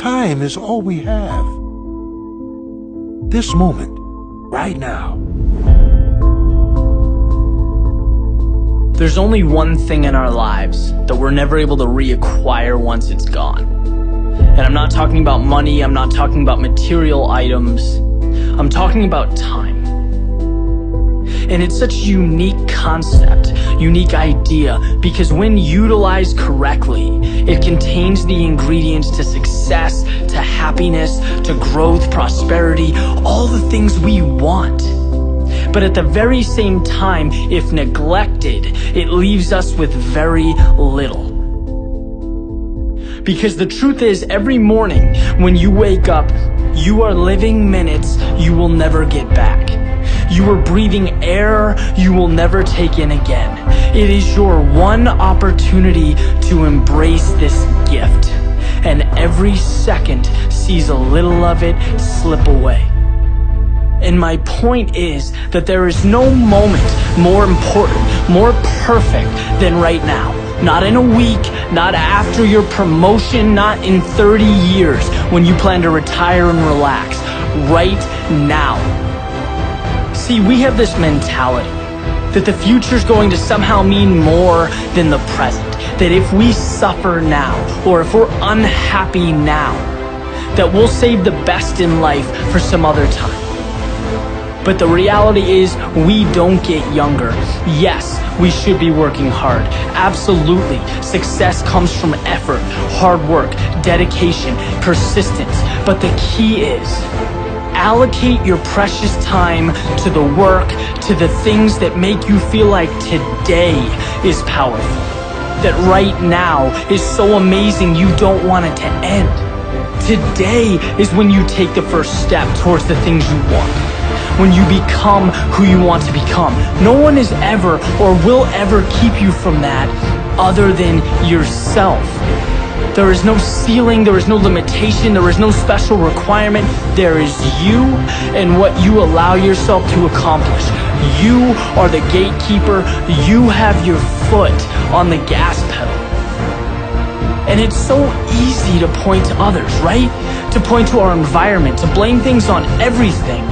Time is all we have. This moment, right now. There's only one thing in our lives that we're never able to reacquire once it's gone. And I'm not talking about money, I'm not talking about material items, I'm talking about time. And it's such a unique concept, unique idea, because when utilized correctly, it contains the ingredients to success, to happiness, to growth, prosperity, all the things we want. But at the very same time, if neglected, it leaves us with very little. Because the truth is, every morning when you wake up, you are living minutes you will never get back. You are breathing air you will never take in again. It is your one opportunity to embrace this gift. And every second sees a little of it slip away. And my point is that there is no moment more important, more perfect than right now. Not in a week, not after your promotion, not in 30 years when you plan to retire and relax. Right now. See, we have this mentality that the future's going to somehow mean more than the present. That if we suffer now, or if we're unhappy now, that we'll save the best in life for some other time. But the reality is, we don't get younger. Yes, we should be working hard. Absolutely. Success comes from effort, hard work, dedication, persistence. But the key is, allocate your precious time to the work, to the things that make you feel like today is powerful. That right now is so amazing you don't want it to end. Today is when you take the first step towards the things you want. When you become who you want to become. No one is ever or will ever keep you from that other than yourself. There is no ceiling, there is no limitation, there is no special requirement. There is you and what you allow yourself to accomplish. You are the gatekeeper. You have your foot on the gas pedal. And it's so easy to point to others, right? To point to our environment, to blame things on everything.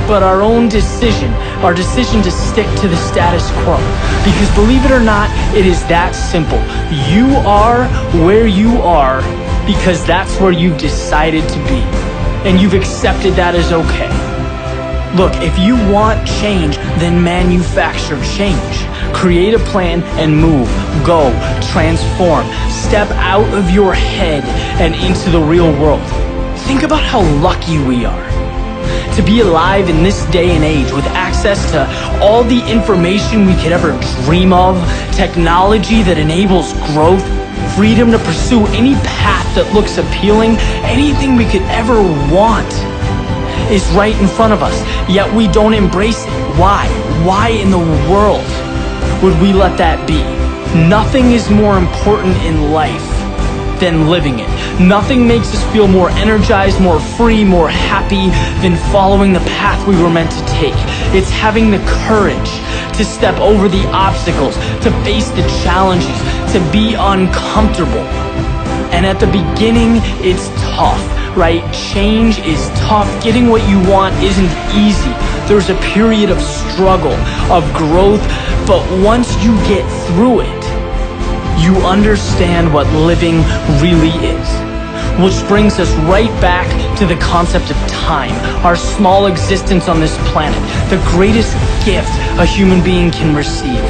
But our own decision, our decision to stick to the status quo. Because believe it or not, it is that simple. You are where you are because that's where you've decided to be. And you've accepted that as okay. Look, if you want change, then manufacture change. Create a plan and move, go, transform. Step out of your head and into the real world. Think about how lucky we are to be alive in this day and age with access to all the information we could ever dream of, technology that enables growth, freedom to pursue any path that looks appealing, anything we could ever want is right in front of us, yet we don't embrace it. Why? Why in the world would we let that be? Nothing is more important in life than living it. Nothing makes us feel more energized, more free, more happy than following the path we were meant to take. It's having the courage to step over the obstacles, to face the challenges, to be uncomfortable. And at the beginning, it's tough, right? Change is tough. Getting what you want isn't easy. There's a period of struggle, of growth, but once you get through it, you understand what living really is. Which brings us right back to the concept of time, our small existence on this planet, the greatest gift a human being can receive.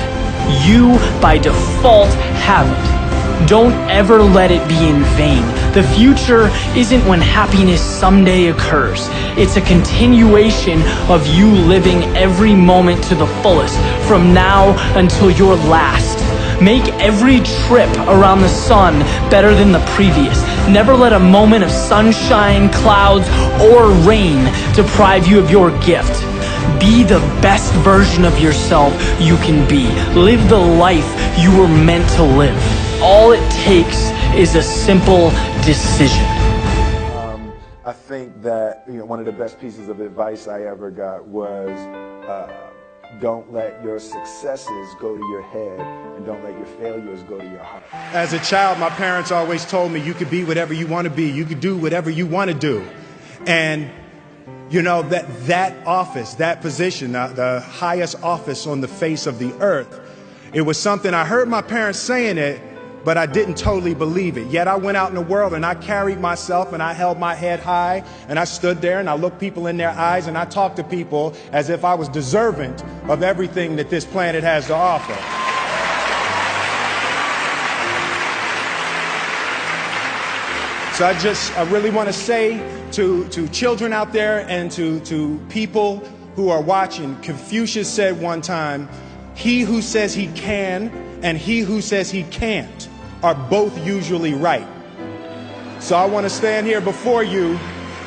You, by default, have it. Don't ever let it be in vain. The future isn't when happiness someday occurs. It's a continuation of you living every moment to the fullest, from now until your last. Make every trip around the sun better than the previous. Never let a moment of sunshine, clouds, or rain deprive you of your gift. Be the best version of yourself you can be. Live the life you were meant to live. All it takes is a simple decision. I think that one of the best pieces of advice I ever got was don't let your successes go to your head, and don't let your failures go to your heart. As a child, my parents always told me you could be whatever you want to be. You could do whatever you want to do. And you know, that office, that position, the highest office on the face of the earth, it was something I heard my parents saying it, but I didn't totally believe it. Yet I went out in the world and I carried myself and I held my head high and I stood there and I looked people in their eyes and I talked to people as if I was deserving of everything that this planet has to offer. So I really want to say to children out there and to people who are watching, Confucius said one time, he who says he can and he who says he can't are both usually right. So I want to stand here before you,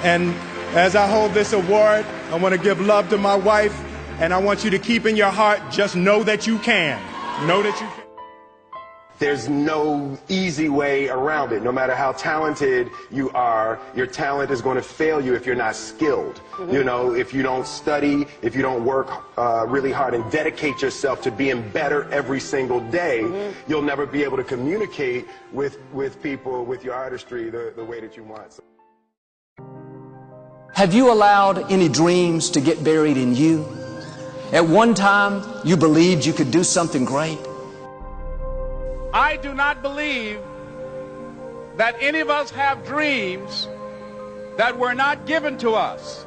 and as I hold this award, I want to give love to my wife, and I want you to keep in your heart, just know that you can. Know that you can. There's no easy way around it. No matter how talented you are, your talent is going to fail you if you're not skilled. You know, if you don't study, if you don't work really hard and dedicate yourself to being better every single day, you'll never be able to communicate with people, with your artistry, the way that you want. Have you allowed any dreams to get buried in you? At one time, you believed you could do something great. I do not believe that any of us have dreams that were not given to us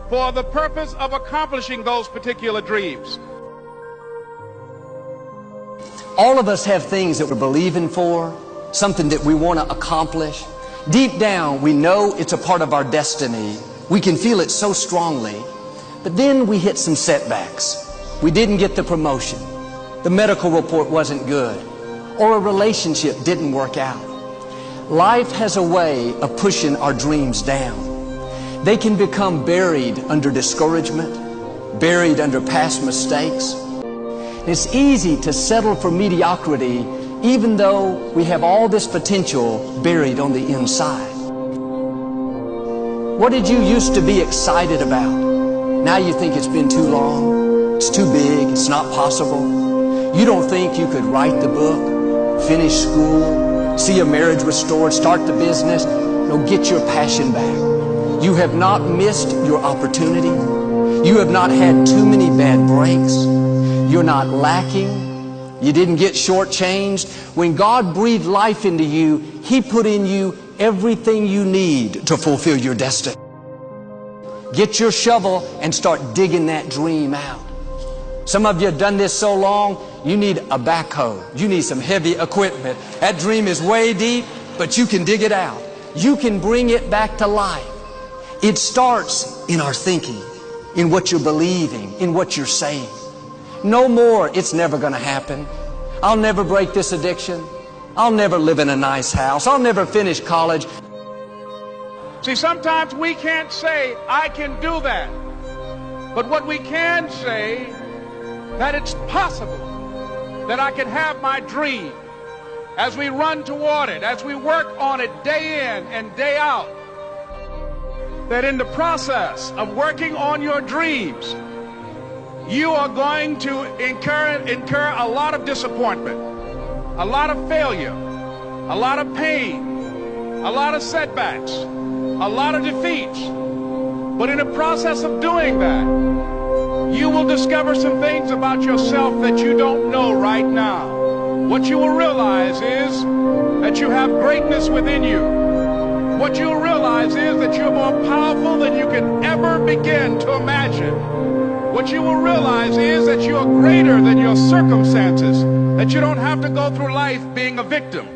for the purpose of accomplishing those particular dreams. All of us have things that we're believing for, something that we want to accomplish. Deep down, we know it's a part of our destiny. We can feel it so strongly. But then we hit some setbacks. We didn't get the promotion. The medical report wasn't good. Or a relationship didn't work out. Life has a way of pushing our dreams down. They can become buried under discouragement, buried under past mistakes. It's easy to settle for mediocrity even though we have all this potential buried on the inside. What did you used to be excited about? Now you think it's been too long, it's too big, it's not possible. You don't think you could write the book, finish school, see a marriage restored, start the business. No, get your passion back. You have not missed your opportunity. You have not had too many bad breaks. You're not lacking. You didn't get shortchanged. When God breathed life into you, He put in you everything you need to fulfill your destiny. Get your shovel and start digging that dream out. Some of you have done this so long, you need a backhoe. You need some heavy equipment. That dream is way deep, but you can dig it out. You can bring it back to life. It starts in our thinking, in what you're believing, in what you're saying. No more, it's never going to happen. I'll never break this addiction. I'll never live in a nice house. I'll never finish college. See, sometimes we can't say, I can do that. But what we can say, that it's possible that I can have my dream as we run toward it, as we work on it day in and day out. That in the process of working on your dreams, you are going to incur a lot of disappointment, a lot of failure, a lot of pain, a lot of setbacks, a lot of defeats. But in the process of doing that, you will discover some things about yourself that you don't know right now. What you will realize is that you have greatness within you. What you'll realize is that you're more powerful than you can ever begin to imagine. What you will realize is that you are greater than your circumstances, that you don't have to go through life being a victim.